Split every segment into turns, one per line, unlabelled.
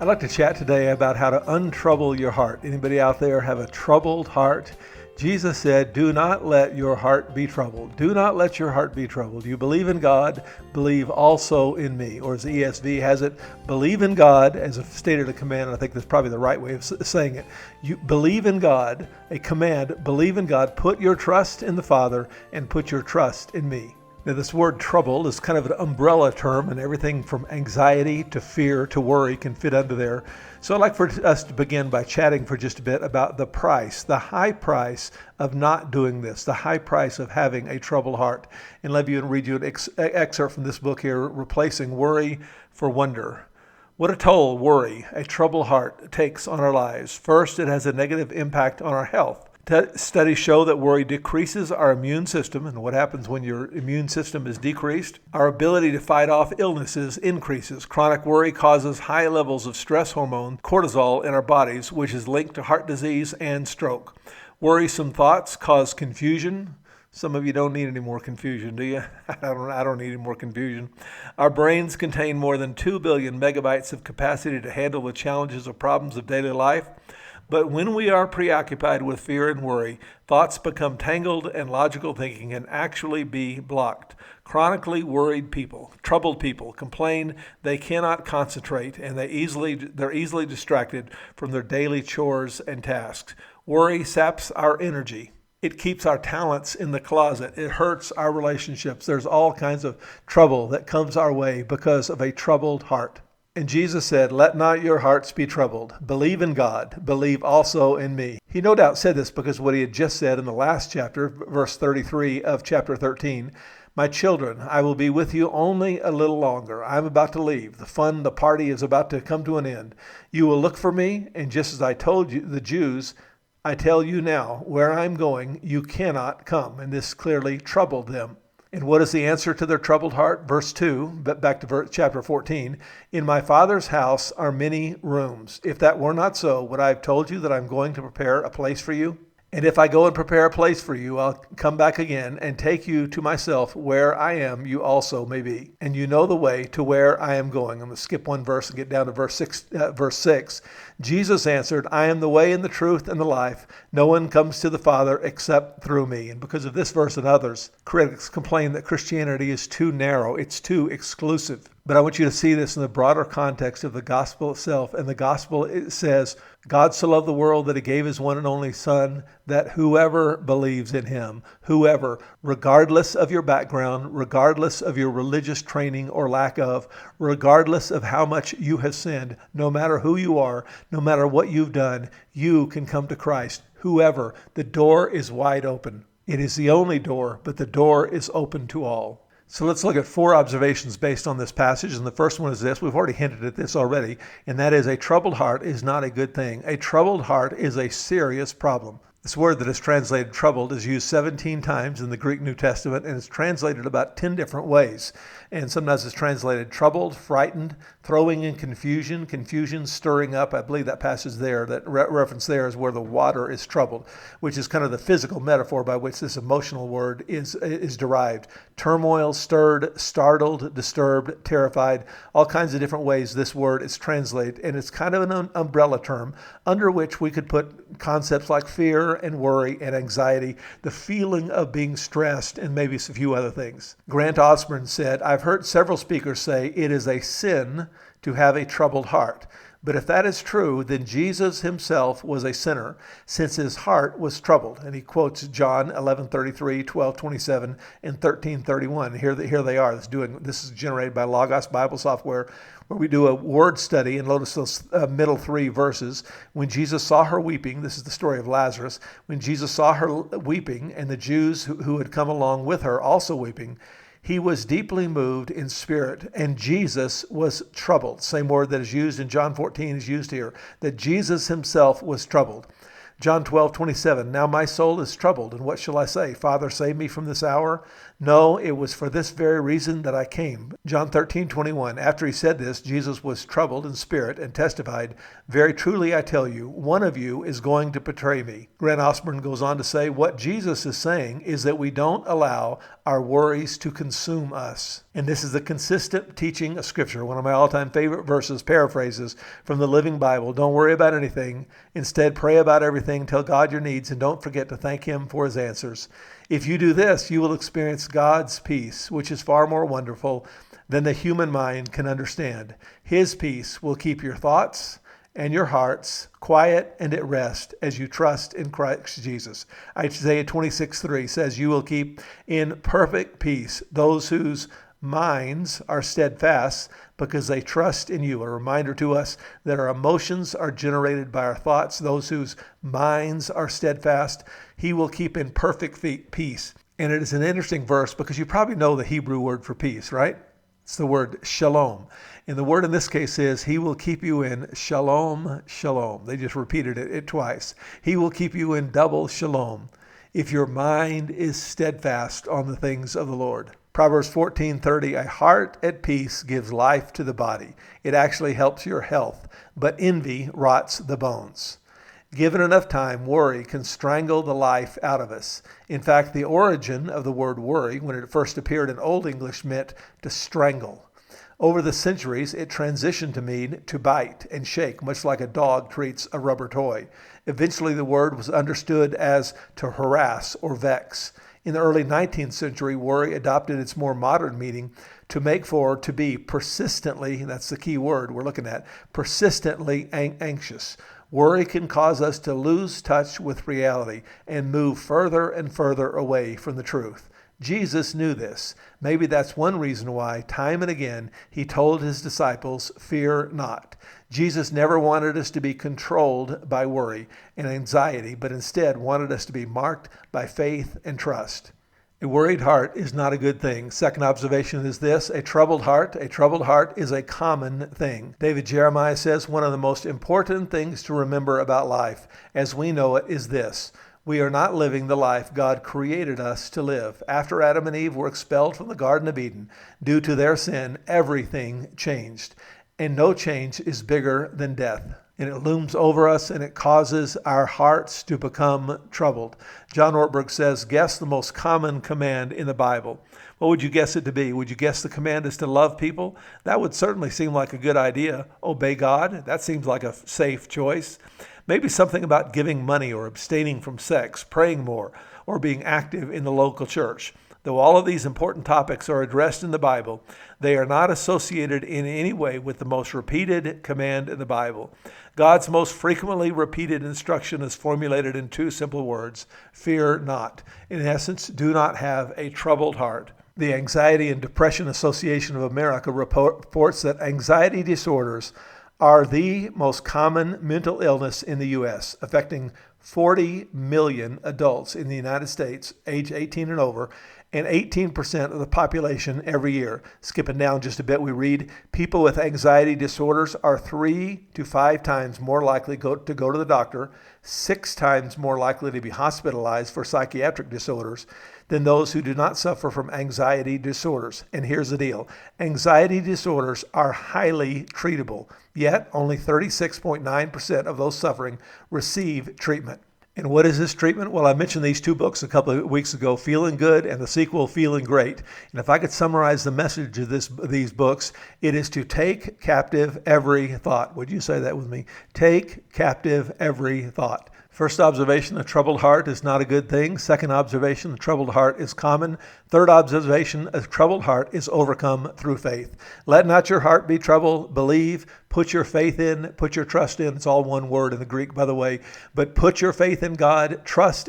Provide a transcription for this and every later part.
I'd like to chat today about how to untrouble your heart. Anybody out there have a troubled heart? Jesus said, do not let your heart be troubled. Do not let your heart be troubled. You believe in God, believe also in me. Or as the ESV has it, believe in God as a stated a command. I think that's probably the right way of saying it. You believe in God, a command, believe in God, put your trust in the Father and put your trust in me. Now, this word trouble is kind of an umbrella term, and everything from anxiety to fear to worry can fit under there. So I'd like for us to begin by chatting for just a bit about the price, the high price of not doing this, the high price of having a troubled heart. And let me read you an excerpt from this book here, Replacing Worry for Wonder. What a toll worry, a troubled heart, takes on our lives. First, it has a negative impact on our health. Studies show that worry decreases our immune system, and what happens when your immune system is decreased? Our ability to fight off illnesses increases. Chronic worry causes high levels of stress hormone, cortisol, in our bodies, which is linked to heart disease and stroke. Worrisome thoughts cause confusion. Some of you don't need any more confusion, do you? I don't need any more confusion. Our brains contain more than 2 billion megabytes of capacity to handle the challenges or problems of daily life. But when we are preoccupied with fear and worry, thoughts become tangled and logical thinking can actually be blocked. Chronically worried people, troubled people, complain they cannot concentrate and they're easily distracted from their daily chores and tasks. Worry saps our energy. It keeps our talents in the closet. It hurts our relationships. There's all kinds of trouble that comes our way because of a troubled heart. And Jesus said, let not your hearts be troubled. Believe in God. Believe also in me. He no doubt said this because of what he had just said in the last chapter, verse 33 of chapter 13. My children, I will be with you only a little longer. I'm about to leave. The party is about to come to an end. You will look for me, and just as I told you, the Jews, I tell you now, where I'm going, you cannot come. And this clearly troubled them. And what is the answer to their troubled heart? Verse 2, back to chapter 14. In my Father's house are many rooms. If that were not so, would I have told you that I'm going to prepare a place for you? And if I go and prepare a place for you, I'll come back again and take you to myself. Where I am, you also may be. And you know the way to where I am going. I'm going to skip one verse and get down to verse 6. Jesus answered, I am the way and the truth and the life. No one comes to the Father except through me. And because of this verse and others, critics complain that Christianity is too narrow. It's too exclusive. But I want you to see this in the broader context of the gospel itself. And the gospel, it says, God so loved the world that he gave his one and only Son, that whoever believes in him, whoever, regardless of your background, regardless of your religious training or lack of, regardless of how much you have sinned, no matter who you are, no matter what you've done, you can come to Christ. Whoever, the door is wide open. It is the only door, but the door is open to all. So let's look at 4 observations based on this passage. And the first one is this. We've already hinted at this already. And that is a troubled heart is not a good thing. A troubled heart is a serious problem. This word that is translated troubled is used 17 times in the Greek New Testament, and it's translated about 10 different ways. And sometimes it's translated troubled, frightened, throwing in confusion, stirring up. I believe that passage there, that reference there is where the water is troubled, which is kind of the physical metaphor by which this emotional word is derived. Turmoil, stirred, startled, disturbed, terrified, all kinds of different ways this word is translated. And it's kind of an umbrella term under which we could put concepts like fear and worry and anxiety, the feeling of being stressed, and maybe a few other things. Grant Osborne said, I've heard several speakers say it is a sin to have a troubled heart. But if that is true, then Jesus himself was a sinner, since his heart was troubled. And he quotes John 11:33, 12:27, and 13:31. Here they are. This is generated by Logos Bible Software, where we do a word study and notice those middle 3 verses. When Jesus saw her weeping, this is the story of Lazarus. When Jesus saw her weeping, and the Jews who had come along with her also weeping, he was deeply moved in spirit, and Jesus was troubled. Same word that is used in John 14 is used here, that Jesus himself was troubled. John 12:27, now my soul is troubled, and what shall I say? Father, save me from this hour? No, it was for this very reason that I came. John 13:21, after he said this, Jesus was troubled in spirit and testified, very truly I tell you, one of you is going to betray me. Grant Osborne goes on to say, what Jesus is saying is that we don't allow our worries to consume us. And this is the consistent teaching of Scripture, one of my all-time favorite verses, paraphrases from the Living Bible. Don't worry about anything. Instead, pray about everything, tell God your needs, and don't forget to thank Him for His answers. If you do this, you will experience God's peace, which is far more wonderful than the human mind can understand. His peace will keep your thoughts and your hearts quiet and at rest as you trust in Christ Jesus. Isaiah 26:3 says, you will keep in perfect peace those whose minds are steadfast because they trust in you. A reminder to us that our emotions are generated by our thoughts. Those whose minds are steadfast, He will keep in perfect peace. And it is an interesting verse because you probably know the Hebrew word for peace, right? It's the word shalom. And the word in this case is, He will keep you in shalom, shalom. They just repeated it twice. He will keep you in double shalom if your mind is steadfast on the things of the Lord. Proverbs 14:30, a heart at peace gives life to the body. It actually helps your health, but envy rots the bones. Given enough time, worry can strangle the life out of us. In fact, the origin of the word worry, when it first appeared in Old English, meant to strangle. Over the centuries, it transitioned to mean to bite and shake, much like a dog treats a rubber toy. Eventually, the word was understood as to harass or vex. In the early 19th century, worry adopted its more modern meaning to make for, to be persistently, that's the key word we're looking at, persistently anxious. Worry can cause us to lose touch with reality and move further and further away from the truth. Jesus knew this. Maybe that's one reason why, time and again, He told His disciples, fear not. Jesus never wanted us to be controlled by worry and anxiety, but instead wanted us to be marked by faith and trust. A worried heart is not a good thing. Second observation is this: a troubled heart is a common thing. David Jeremiah says one of the most important things to remember about life as we know it is this: we are not living the life God created us to live. After Adam and Eve were expelled from the Garden of Eden due to their sin, everything changed. And no change is bigger than death. And it looms over us and it causes our hearts to become troubled. John Ortberg says, guess the most common command in the Bible. What would you guess it to be? Would you guess the command is to love people? That would certainly seem like a good idea. Obey God? That seems like a safe choice. Maybe something about giving money or abstaining from sex, praying more, or being active in the local church. Though all of these important topics are addressed in the Bible, they are not associated in any way with the most repeated command in the Bible. God's most frequently repeated instruction is formulated in two simple words: fear not. In essence, do not have a troubled heart. The Anxiety and Depression Association of America reports that anxiety disorders are the most common mental illness in the U.S., affecting 40 million adults in the United States, age 18 and over, and 18% of the population every year. Skipping down just a bit, we read, people with anxiety disorders are 3 to 5 times more likely to go to the doctor, 6 times more likely to be hospitalized for psychiatric disorders than those who do not suffer from anxiety disorders. And here's the deal. Anxiety disorders are highly treatable, yet only 36.9% of those suffering receive treatment. And what is this treatment? Well, I mentioned these two books a couple of weeks ago, Feeling Good and the sequel, Feeling Great. And if I could summarize the message of these books, it is to take captive every thought. Would you say that with me? Take captive every thought. First observation, a troubled heart is not a good thing. Second observation, a troubled heart is common. Third observation, a troubled heart is overcome through faith. Let not your heart be troubled. Believe, put your faith in, put your trust in. It's all one word in the Greek, by the way. But put your faith in God, trust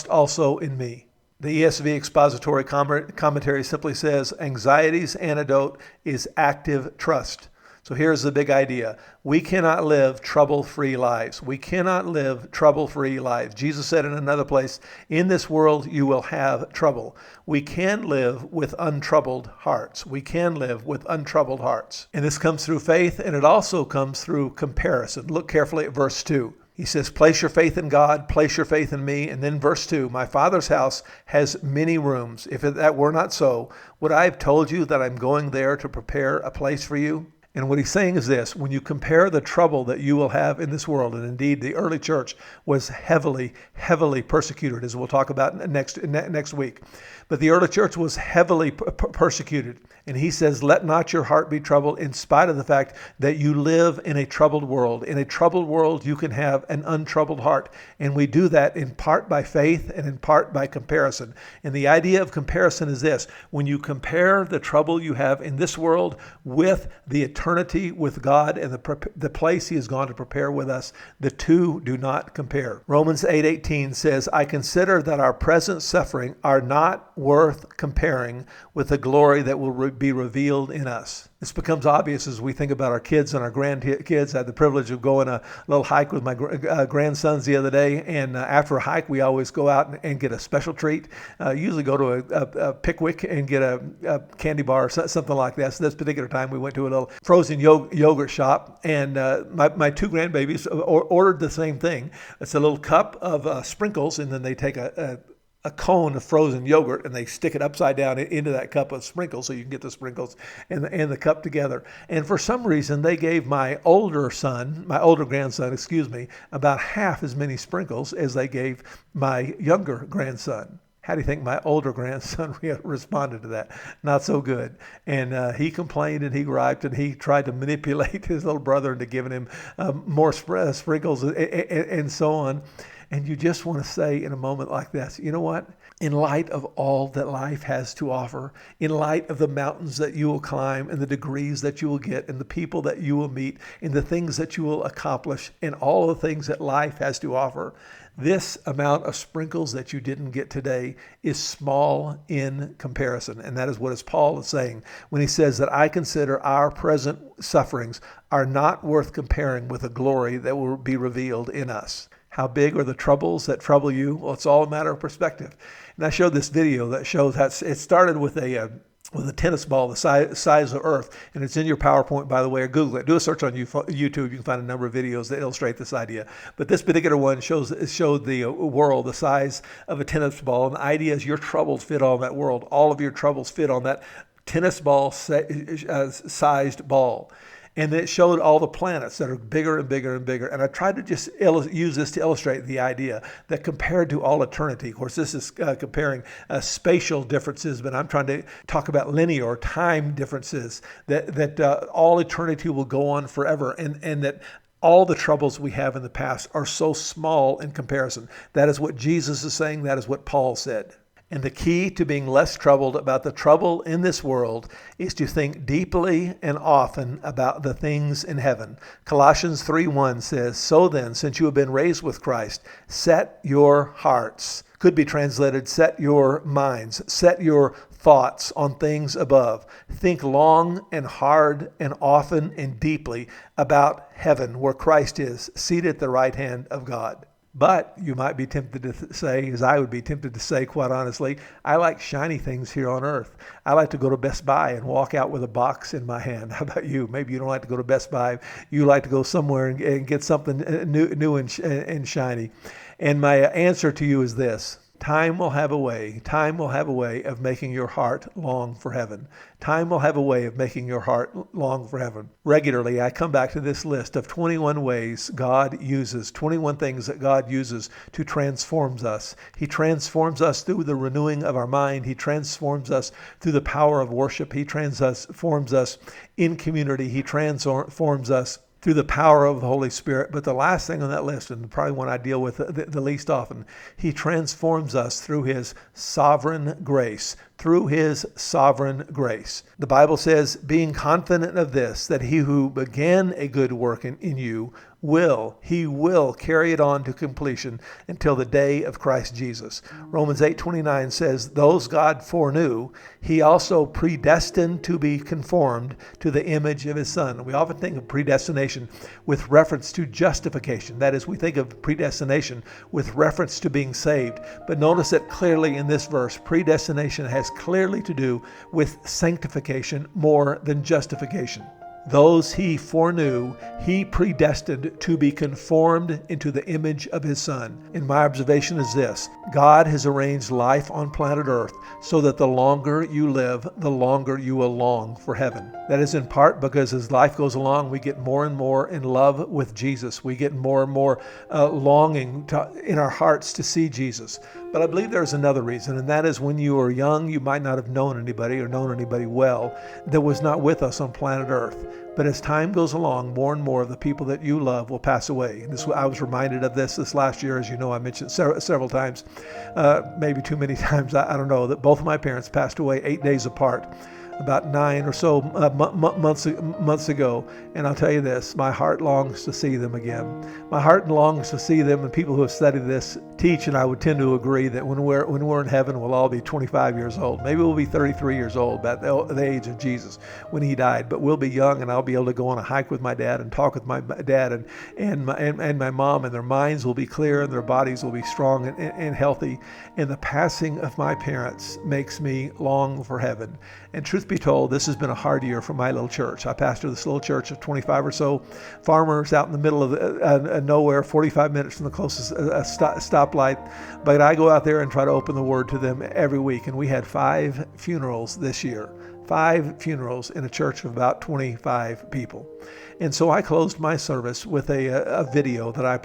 also in me. The ESV expository commentary simply says, anxiety's antidote is active trust. So here's the big idea. We cannot live trouble-free lives. We cannot live trouble-free lives. Jesus said in another place, in this world you will have trouble. We can live with untroubled hearts. We can live with untroubled hearts. And this comes through faith, and it also comes through comparison. Look carefully at verse 2. He says, place your faith in God, place your faith in me. And then verse 2, my Father's house has many rooms. If that were not so, would I have told you that I'm going there to prepare a place for you? And what he's saying is this: when you compare the trouble that you will have in this world, and indeed the early church was heavily, heavily persecuted, as we'll talk about next week. But the early church was heavily persecuted. And he says, let not your heart be troubled, in spite of the fact that you live in a troubled world. In a troubled world, you can have an untroubled heart. And we do that in part by faith and in part by comparison. And the idea of comparison is this: when you compare the trouble you have in this world with the eternity with God and the place he has gone to prepare with us, the two do not compare. Romans 8:18 says, I consider that our present suffering are not worth comparing with the glory that will be revealed in us. This becomes obvious as we think about our kids and our grandkids. I had the privilege of going a little hike with my grandsons the other day, and after a hike, we always go out and get a special treat. Usually go to a Pickwick and get a candy bar or something like that. So this particular time, we went to a little frozen yogurt shop, and my two grandbabies ordered the same thing. It's a little cup of sprinkles, and then they take a cone of frozen yogurt and they stick it upside down into that cup of sprinkles, so you can get the sprinkles and the cup together. And for some reason, they gave my older grandson, about half as many sprinkles as they gave my younger grandson. How do you think my older grandson responded to that? Not so good. And he complained and he griped and he tried to manipulate his little brother into giving him more sprinkles and so on. And you just want to say in a moment like this, you know what? In light of all that life has to offer, in light of the mountains that you will climb and the degrees that you will get and the people that you will meet and the things that you will accomplish and all the things that life has to offer, this amount of sprinkles that you didn't get today is small in comparison. And that is what Paul is saying when he says that I consider our present sufferings are not worth comparing with the glory that will be revealed in us. How big are the troubles that trouble you? Well, it's all a matter of perspective. And I showed this video that shows how it started with a tennis ball the size of Earth, and it's in your PowerPoint, by the way, or Google it. Do a search on YouTube. You can find a number of videos that illustrate this idea. But this particular one showed the world the size of a tennis ball, and the idea is your troubles fit on that world. All of your troubles fit on that tennis ball sized ball. And it showed all the planets that are bigger and bigger and bigger. And I tried to just use this to illustrate the idea that compared to all eternity, of course, this is comparing spatial differences, but I'm trying to talk about linear time differences, that all eternity will go on forever, and that all the troubles we have in the past are so small in comparison. That is what Jesus is saying. That is what Paul said. And the key to being less troubled about the trouble in this world is to think deeply and often about the things in heaven. Colossians 3:1 says, so then, since you have been raised with Christ, set your hearts. Could be translated, set your minds, set your thoughts on things above. Think long and hard and often and deeply about heaven, where Christ is, seated at the right hand of God. But you might be tempted to say, as I would be tempted to say, quite honestly, I like shiny things here on earth. I like to go to Best Buy and walk out with a box in my hand. How about you? Maybe you don't like to go to Best Buy. You like to go somewhere and get something new and shiny. And my answer to you is this. Time will have a way of making your heart long for heaven. Time will have a way of making your heart long for heaven. Regularly, I come back to this list of 21 ways God uses, 21 things that God uses to transform us. He transforms us through the renewing of our mind. He transforms us through the power of worship. He transforms us in community. He transforms us through the power of the Holy Spirit. But the last thing on that list, and probably one I deal with the least often, he transforms us through his sovereign grace. Through his sovereign grace. The Bible says, being confident of this, that he who began a good work in you will carry it on to completion until the day of Christ Jesus. Romans 8:29 says, those God foreknew, he also predestined to be conformed to the image of his Son. We often think of predestination with reference to justification. That is, we think of predestination with reference to being saved. But notice that clearly in this verse, predestination has clearly to do with sanctification more than justification. Those he foreknew, he predestined to be conformed into the image of his Son. And my observation is this: God has arranged life on planet Earth so that the longer you live, the longer you will long for heaven. That is in part because as life goes along, we get more and more in love with Jesus. We get more and more longing in our hearts to see Jesus. But I believe there's another reason, and that is when you were young, you might not have known anybody or known anybody well that was not with us on planet Earth. But as time goes along, more and more of the people that you love will pass away. And I was reminded of this last year. As you know, I mentioned several times, maybe too many times, I don't know, that both of my parents passed away 8 days apart, about 9 or so months ago. And I'll tell you this, my heart longs to see them again. My heart longs to see them, and people who have studied this teach, and I would tend to agree, that when we're in heaven, we'll all be 25 years old. Maybe we'll be 33 years old, about the age of Jesus when he died. But we'll be young, and I'll be able to go on a hike with my dad and talk with my dad and my mom, and their minds will be clear and their bodies will be strong and healthy. And the passing of my parents makes me long for heaven. And truth be told, this has been a hard year for my little church. I pastor this little church of 25 or so farmers out in the middle of nowhere, 45 minutes from the closest stoplight. But I go out there and try to open the word to them every week. And we had 5 funerals this year. 5 funerals in a church of about 25 people. And so I closed my service with a video that I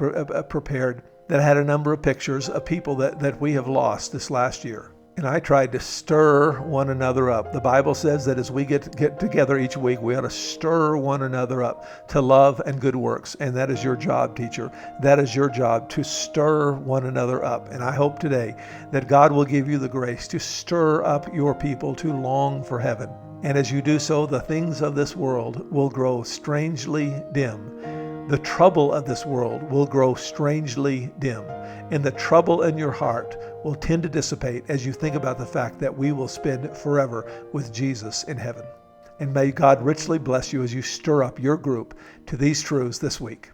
prepared that had a number of pictures of people that we have lost this last year. And I tried to stir one another up. The Bible says that as we get together each week, we ought to stir one another up to love and good works. And that is your job, teacher. That is your job, to stir one another up. And I hope today that God will give you the grace to stir up your people to long for heaven. And as you do so, the things of this world will grow strangely dim. The trouble of this world will grow strangely dim. And the trouble in your heart will tend to dissipate as you think about the fact that we will spend forever with Jesus in heaven. And may God richly bless you as you stir up your group to these truths this week.